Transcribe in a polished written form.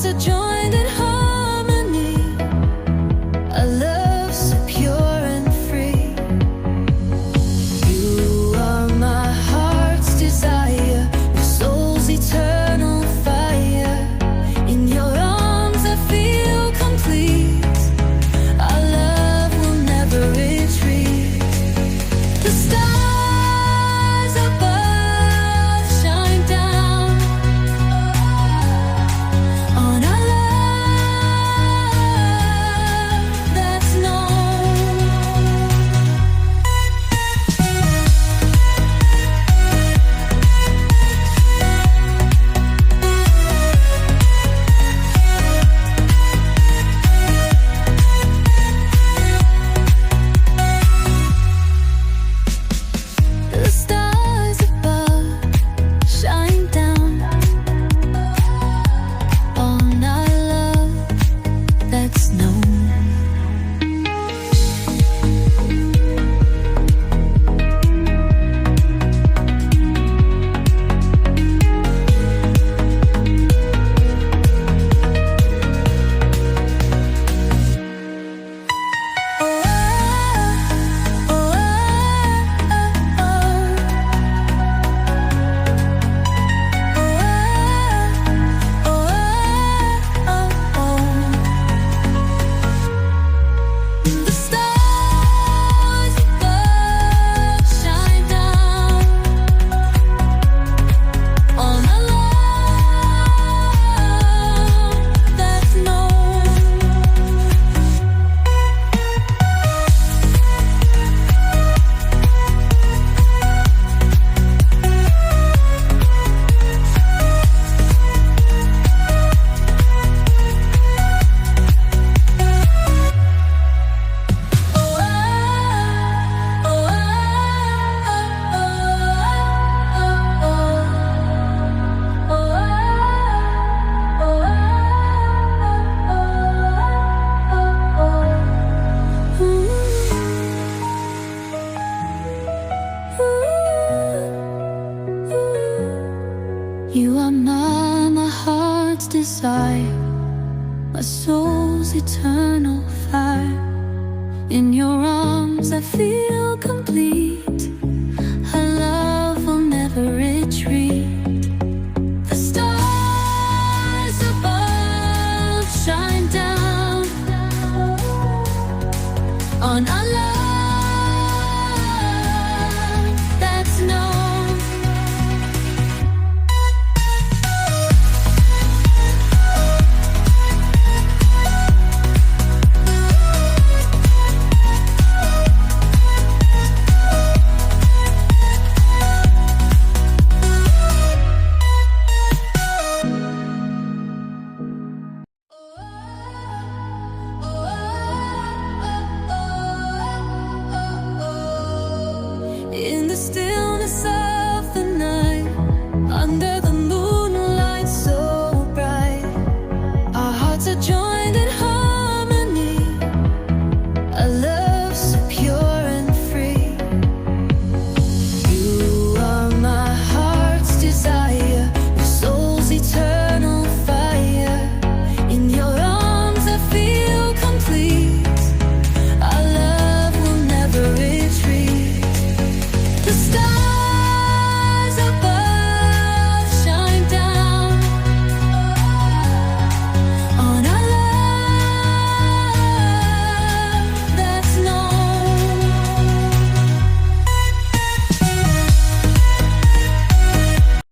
hearts are joined in harmony, a love so pure and free. You are my heart's desire, your soul's eternal fire. In your arms I feel complete, our love will never retreat. The stars above shine down on our love that's known. The stars above shine down on our love that's known. The stars above shine down on our love that's known. You are my heart's desire, my soul's eternal fire. In your arms I feel complete, our love will never retreat. The stars above shine down on our